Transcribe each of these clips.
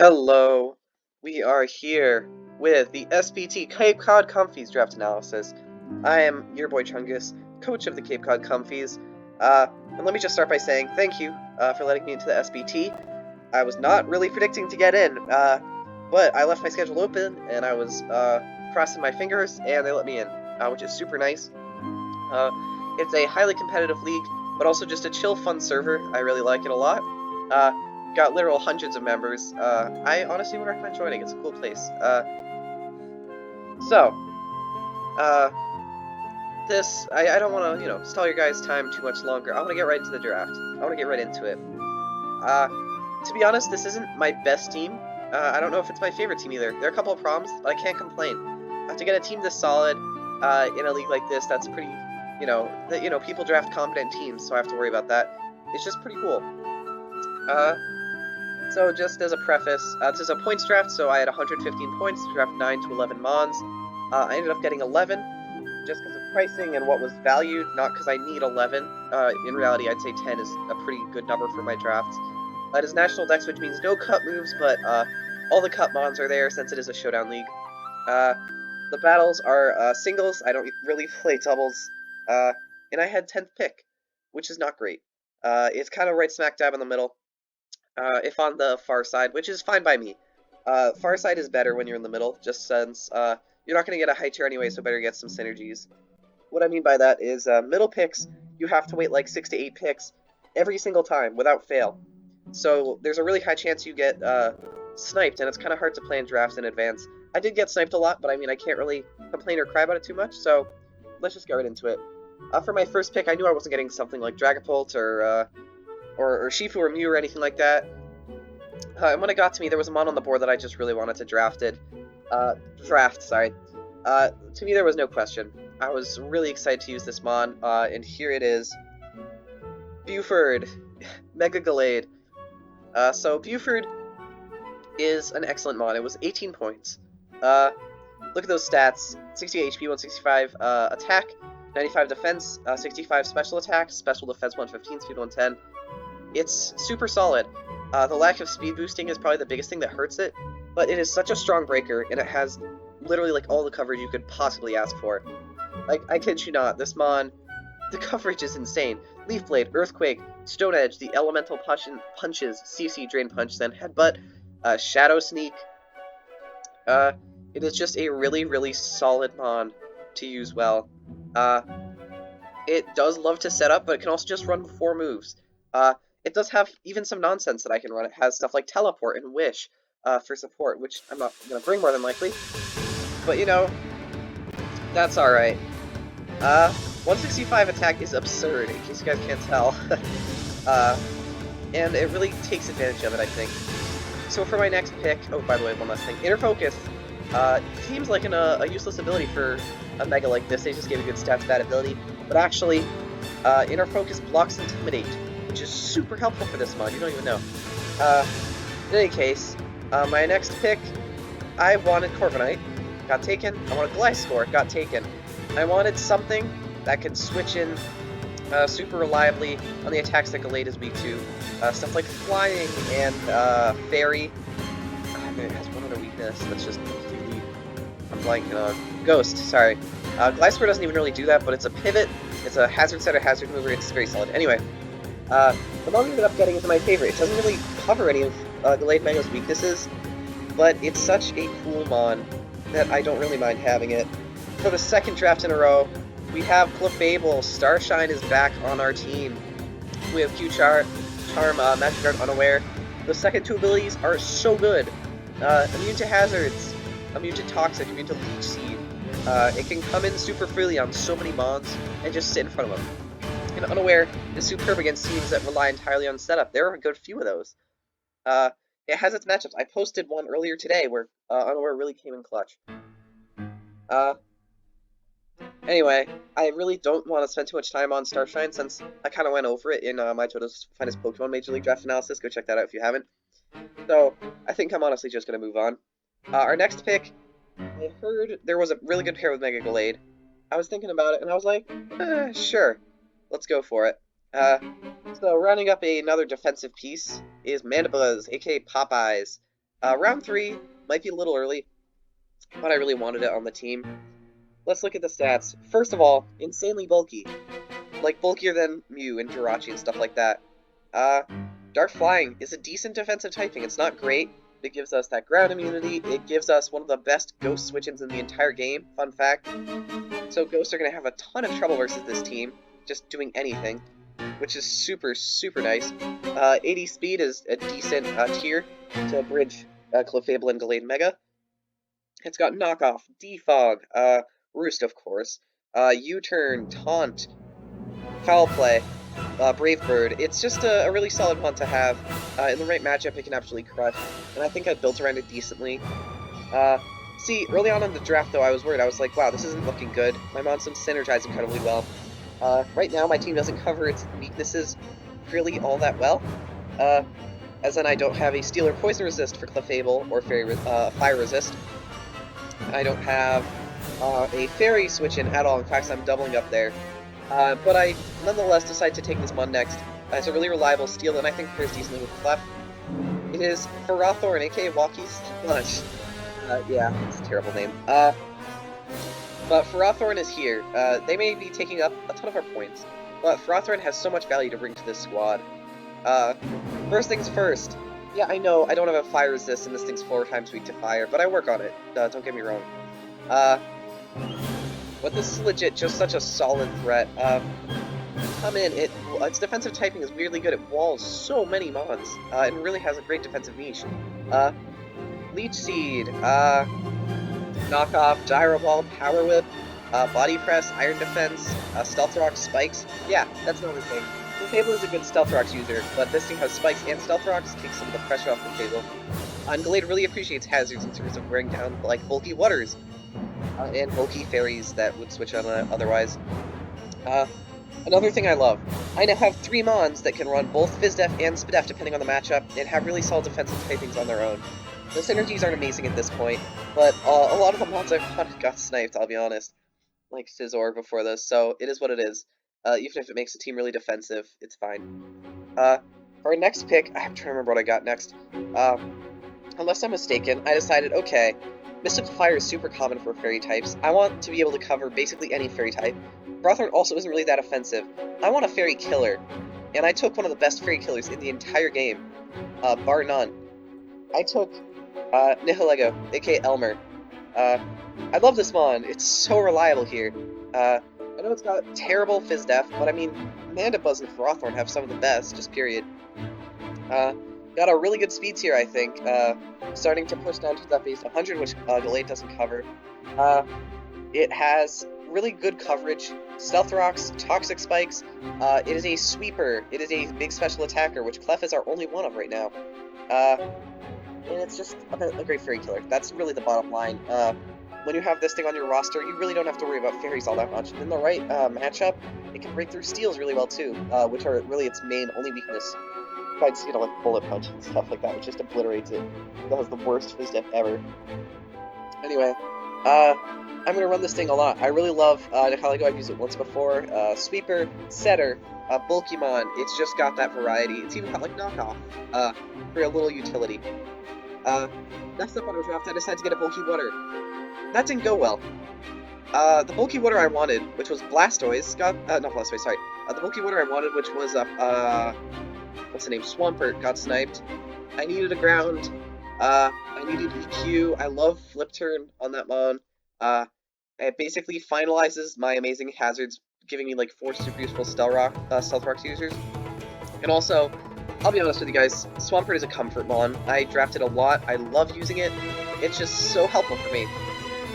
Hello, we are here with the SBT Cape Cod Comfies draft analysis. I am your boy Chungus, coach of the Cape Cod Comfies. And let me just start by saying thank you for letting me into the SBT. I was not really predicting to get in, but I left my schedule open and I was crossing my fingers and they let me in, which is super nice. It's a highly competitive league, but also just a chill, fun server. I really like it a lot. Got literal hundreds of members. I honestly would recommend joining. It's a cool place. So, uh, I don't want to, stall your guys' time too much longer. I want to get right into the draft. I want to get right into it. To be honest, this isn't my best team. I don't know if it's my favorite team either. There are a couple of problems, but I can't complain. To get a team this solid, in a league like this, that's pretty, people draft competent teams, so I have to worry about that. It's just pretty cool. So just as a preface, this is a points draft, so I had 115 points to draft 9 to 11 mons. I ended up getting 11, just because of pricing and what was valued, not because I need 11. In reality, I'd say 10 is a pretty good number for my drafts. It is National Dex, which means no cut moves, but all the cut mons are there since it is a showdown league. The battles are singles. I don't really play doubles. And I had 10th pick, which is not great. It's kind of right smack dab in the middle. If on the far side, which is fine by me. Far side is better when you're in the middle, just since you're not going to get a high tier anyway, so better get some synergies. What I mean by that is middle picks, you have to wait like 6 to 8 picks every single time without fail. So there's a really high chance you get sniped, and it's kind of hard to plan drafts in advance. I did get sniped a lot, but I mean, I can't really complain or cry about it too much, so let's just get right into it. For my first pick, I knew I wasn't getting something like Dragapult or Shifu or Mew or anything like that. And when it got to me, there was a mon on the board that I just really wanted to draft. To me, there was no question. I was really excited to use this mon, and here it is. Buford, Mega Gallade. So Buford is an excellent mon. It was 18 points. Look at those stats: 68 HP, 165 attack, 95 defense, 65 special attack, special defense 115, speed 110. It's super solid. The lack of speed boosting is probably the biggest thing that hurts it, but it is such a strong breaker, and it has literally like all the coverage you could possibly ask for. Like, I kid you not, this mon, the coverage is insane. Leaf Blade, Earthquake, Stone Edge, the Elemental Punches, CC, Drain Punch, then Headbutt, Shadow Sneak. It is just a really, really solid mon to use well. It does love to set up, but it can also just run 4 moves. It does have even some nonsense that I can run. It has stuff like Teleport and Wish for support, which I'm not going to bring more than likely. But, that's alright. 165 attack is absurd, in case you guys can't tell. And it really takes advantage of it, I think. So for my next pick... Oh, by the way, one last thing. Inner Focus seems like a useless ability for a Mega like this. They just gave a good stats, bad ability. But actually, Inner Focus blocks Intimidate, which is super helpful for this mod. You don't even know. In any case, my next pick, I wanted Corviknight, got taken. I wanted Gliscor, got taken. I wanted something that could switch in super reliably on the attacks that Gallade is weak to. Stuff like Flying and Fairy. It has one other weakness that's just completely... I'm blanking on. Ghost, sorry. Gliscor doesn't even really do that, but it's a pivot, it's a hazard setter, hazard mover, it's very solid. Anyway, the mon I ended up getting is my favorite. It doesn't really cover any of Gallade Mega's weaknesses, but it's such a cool mon that I don't really mind having it. For the second draft in a row, we have Clefable. Starshine is back on our team. We have Q-Charm, Magic Guard, Unaware. The second 2 abilities are so good. Immune to Hazards, immune to Toxic, immune to Leech Seed. It can come in super freely on so many mons and just sit in front of them. And Unaware is superb against teams that rely entirely on setup. There are a good few of those. It has its matchups. I posted one earlier today where Unaware really came in clutch. Anyway, I really don't want to spend too much time on Starshine since I kind of went over it in my Toto's Finest Pokemon Major League Draft Analysis. Go check that out if you haven't. So, I think I'm honestly just going to move on. Our next pick, I heard there was a really good pair with Mega Gallade. I was thinking about it, and I was like, sure, let's go for it. So rounding up another defensive piece is Mandibuzz, aka Popeyes. Round 3 might be a little early, but I really wanted it on the team. Let's look at the stats. First of all, insanely bulky. Like, bulkier than Mew and Jirachi and stuff like that. Uh, Dark Flying is a decent defensive typing. It's not great. It gives us that ground immunity. It gives us one of the best Ghost switch-ins in the entire game. Fun fact. So Ghosts are going to have a ton of trouble versus this team, just doing anything, which is super, super nice. 80 speed is a decent tier to bridge Clefable and Delayed Mega. It's got Knockoff, Defog, Roost, of course, U-Turn, Taunt, Foul Play, Brave Bird. It's just a really solid one to have. In the right matchup, it can absolutely crush, and I think I built around it decently. See, early on in the draft, though, I was worried. I was like, wow, this isn't looking good. My mons don't synergize incredibly well. Right now, my team doesn't cover its weaknesses really all that well. As in, I don't have a Steel or Poison resist for Clefable, or Fire resist. I don't have a Fairy switch-in at all. In fact, I'm doubling up there. But I nonetheless decide to take this Mon next. It's a really reliable Steel, and I think pairs decently with Clef. It is Ferrothorn, aka Walkie's Lunch. Yeah, it's a terrible name. But Ferrothorn is here. They may be taking up a ton of our points, but Ferrothorn has so much value to bring to this squad. First things first. Yeah, I know, I don't have a fire resist, and this thing's 4 times weak to fire, but I work on it. Don't get me wrong. But this is legit just such a solid threat. Come in, its defensive typing is weirdly good. It walls so many mons, and really has a great defensive niche. Leech Seed, Knockoff, Gyro Ball, Power Whip, Body Press, Iron Defense, Stealth Rock, Spikes. Yeah, that's another thing. Clefable is a good Stealth Rocks user, but this thing has Spikes and Stealth Rocks, takes some of the pressure off Clefable. And Gallade really appreciates hazards in terms of wearing down, like, bulky waters, and bulky fairies that would switch on otherwise. Another thing I love, I now have 3 mons that can run both Fizdef and Spidef depending on the matchup, and have really solid defensive typings on their own. The synergies aren't amazing at this point, but a lot of the mons I've got sniped, I'll be honest. Like Scizor before this, so it is what it is. Even if it makes the team really defensive, it's fine. For our next pick, I have to remember what I got next. Unless I'm mistaken, I decided, okay, Mystical Fire is super common for fairy types. I want to be able to cover basically any fairy type. Ferrothorn also isn't really that offensive. I want a fairy killer, and I took one of the best fairy killers in the entire game, bar none. I took Nihilego, aka Elmer. I love this mon. It's so reliable here. I know it's got terrible Fizdef, but I mean, Mandibuzz and Ferrothorn have some of the best, just period. Got a really good speed tier, I think. Starting to push down to that base 100, which Gallade doesn't cover. It has really good coverage, Stealth Rocks, Toxic Spikes. It is a sweeper. It is a big special attacker, which Clef is our only one of right now. And it's just a great fairy killer. That's really the bottom line. When you have this thing on your roster, you really don't have to worry about fairies all that much. In the right matchup, it can break through steals really well too, which are really its only weakness. Besides, you know, like Bullet Punch and stuff like that, which just obliterates it. That has the worst Fizdef ever. Anyway, I'm gonna run this thing a lot. I really love Nihilego. I've used it once before. Sweeper, Setter, Bulkymon. It's just got that variety. It's even got like Knockoff for a little utility. Next up on our draft, I decided to get a Bulky Water. That didn't go well. The Bulky Water I wanted, which was Blastoise, got, not Blastoise, sorry. The Bulky Water I wanted, which was, what's the name, Swampert, got sniped. I needed a ground, I needed EQ, I love Flip Turn on that mon. It basically finalizes my amazing hazards, giving me, like, 4 super useful Stealth Rocks users. And also, I'll be honest with you guys, Swampert is a comfort mon. I drafted a lot, I love using it. It's just so helpful for me.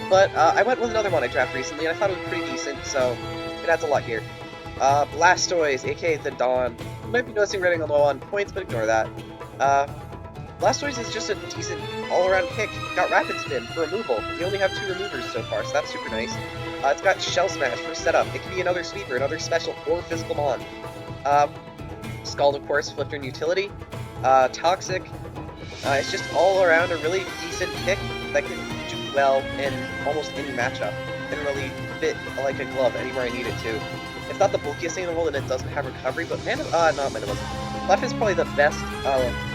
But I went with another one I drafted recently, and I thought it was pretty decent, so it adds a lot here. Blastoise, aka the Dawn. You might be noticing running low on points, but ignore that. Blastoise is just a decent all-around pick. Got Rapid Spin for removal. We only have 2 removers so far, so that's super nice. It's got Shell Smash for setup. It can be another sweeper, another special, or physical mon. Scald, of course, Flip Turn utility. Toxic. It's just all around a really decent pick that can do well in almost any matchup and really fit like a glove anywhere I need it to. It's not the bulkiest thing in the world and it doesn't have recovery, but not Mandibuzz. Clef is probably the best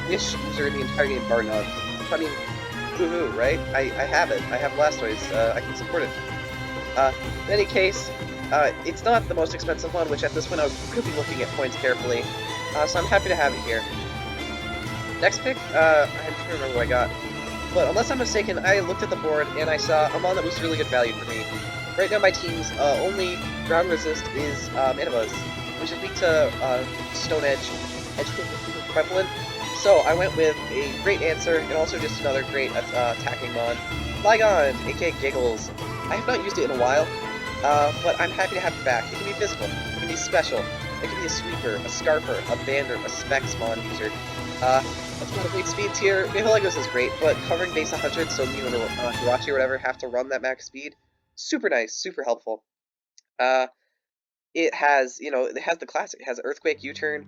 Wish user in the entire game, bar none. I mean, woohoo, right? I have it. I have Blastoise. I can support it. In any case, it's not the most expensive one, which at this point I was really looking at points carefully. So I'm happy to have it here. Next pick, I'm trying to remember what I got. But unless I'm mistaken, I looked at the board and I saw a mon that was really good value for me. Right now my team's only ground resist is Manabuzz, which is weak to Stone Edge. Edge is super prevalent. So I went with a great answer and also just another great attacking mon. Flygon, aka Giggles. I have not used it in a while, but I'm happy to have it back. It can be physical, it can be special, it can be a sweeper, a scarfer, a bander, a specs mon user. That's one of the great speeds here. Mihilagos is great, but covering base 100 so me and Hirachi or whatever have to run that max speed, super nice, super helpful. It has, it has the classic. It has Earthquake, U-turn,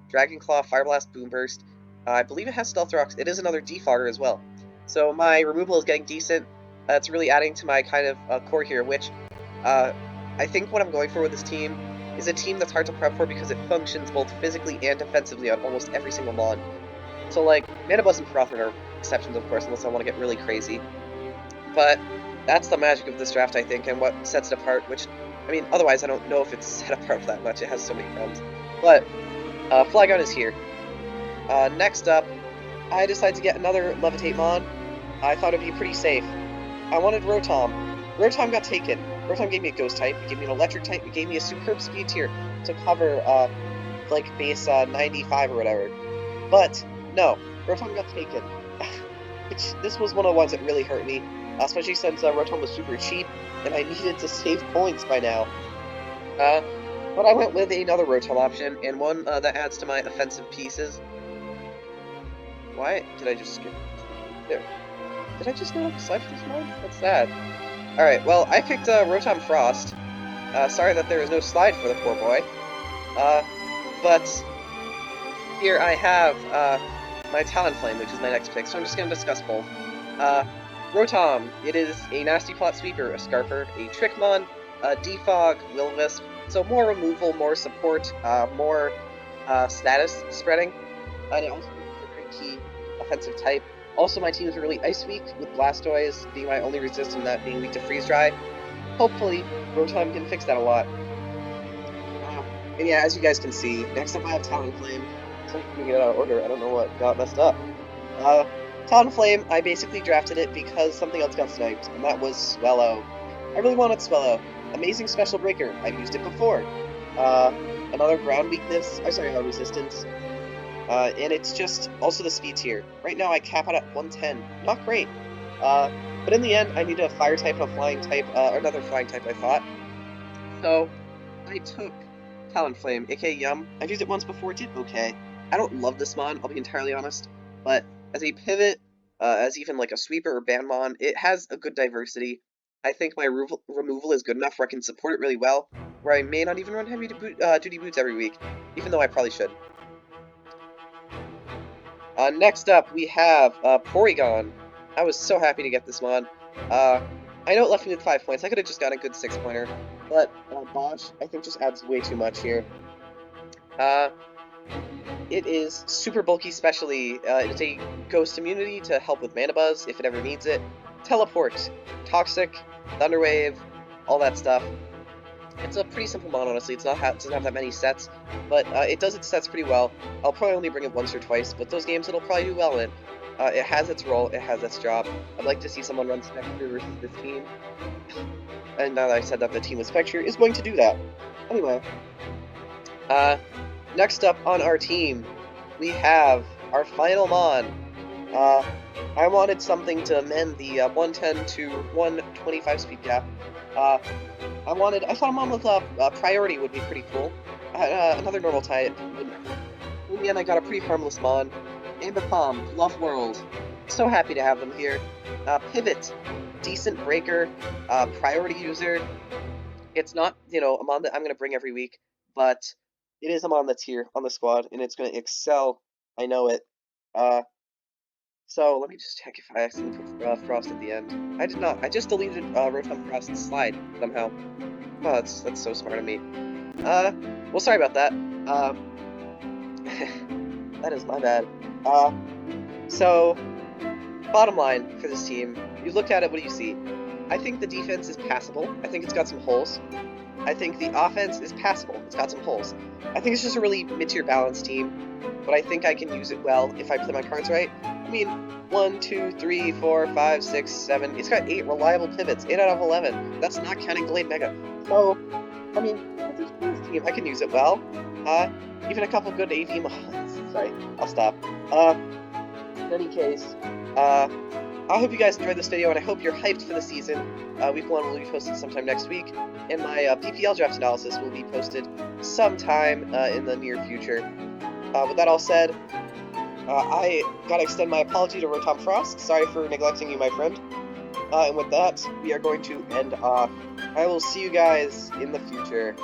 Dragon Claw, Fire Blast, Boom Burst. I believe it has Stealth Rocks. It is another defogger as well. So my removal is getting decent. It's really adding to my kind of core here, which I think what I'm going for with this team is a team that's hard to prep for because it functions both physically and defensively on almost every single mon. So like, Manabuzz and Frothman are exceptions, of course, unless I want to get really crazy. But that's the magic of this draft, I think, and what sets it apart, which, I mean, otherwise I don't know if it's set apart that much. It has so many problems. But Flygon is here. Next up, I decided to get another Levitate mon. I thought it'd be pretty safe. I wanted Rotom. Rotom got taken. Rotom gave me a Ghost type, it gave me an Electric type, it gave me a superb speed tier to cover, like, base 95 or whatever. But, no, Rotom got taken. This was one of the ones that really hurt me, especially since Rotom was super cheap, and I needed to save points by now. But I went with another Rotom option, and one that adds to my offensive pieces. Why did I just skip? There. Did I just not slide for this mod? That's sad. Alright, well, I picked Rotom Frost. Sorry that there is no slide for the poor boy. But here I have my Talonflame, which is my next pick, so I'm just going to discuss both. Rotom, it is a Nasty Plot Sweeper, a Scarfer, a Trickmon, a Defog, Will-O-Wisp, so more removal, more support, more status spreading, and it also is a very key offensive type. Also, my team is really Ice Weak, with Blastoise being my only resist and that being weak to Freeze Dry. Hopefully, Rotom can fix that a lot. And yeah, as you guys can see, next up I have Talonflame. So I'm going to get out of order, I don't know what got messed up. Talonflame, I basically drafted it because something else got sniped, and that was Swellow. I really wanted Swellow. Amazing Special Breaker, I've used it before. Another ground weakness, resistance. And it's just also the speed tier. Right now I cap out at 110. Not great. But in the end, I need a fire type and a flying type, or another flying type, I thought. So, I took Talonflame, aka Yum. I've used it once before, it did okay. I don't love this mon, I'll be entirely honest. But as a pivot, as even like a sweeper or bandmon, it has a good diversity. I think my removal is good enough where I can support it really well, where I may not even run heavy duty boots every week, even though I probably should. Next up, we have Porygon. I was so happy to get this mon. I know it left me with 5 points. I could have just gotten a good 6-pointer, but Bosch, I think, just adds way too much here. It is super bulky, specially. It's a Ghost immunity to help with Manabuzz if it ever needs it. Teleport, Toxic, Thunderwave, all that stuff. It's a pretty simple mon, honestly. It doesn't have that many sets, but it does its sets pretty well. I'll probably only bring it once or twice, but those games it'll probably do well in. It has its role, it has its job. I'd like to see someone run Spectre versus this team. And now that I said that, the team with Spectre is going to do that. Anyway, next up on our team, we have our final mon. I wanted something to amend the 110 to 125 speed gap. I thought a mon with priority would be pretty cool. Another normal type. In the end, I got a pretty harmless mon. Ambipom, Love World. So happy to have them here. Pivot, decent breaker, priority user. It's not, a mon that I'm going to bring every week, but it is a mon that's here on the squad, and it's going to excel. I know it. So let me just check if I accidentally put Frost at the end. I did not. I just deleted Rotom Frost's slide somehow. Oh, that's so smart of me. Well, sorry about that. That is my bad. So bottom line for this team, you look at it, what do you see? I think the defense is passable. I think it's got some holes. I think the offense is passable. It's got some holes. I think it's just a really mid-tier balanced team, but I think I can use it well if I play my cards right. I mean, 1, 2, 3, 4, 5, 6, 7. It's got 8 reliable pivots, 8 out of 11. That's not counting Delayed Mega. So, I mean, it's a this team. I can use it well. Even a couple good AV mods. Sorry, I'll stop. In any case, I hope you guys enjoyed this video, and I hope you're hyped for the season. Week 1 will be posted sometime next week, and my PPL draft analysis will be posted sometime in the near future. With that all said, I gotta extend my apology to Rotom Frost. Sorry for neglecting you, my friend. And with that, we are going to end off. I will see you guys in the future.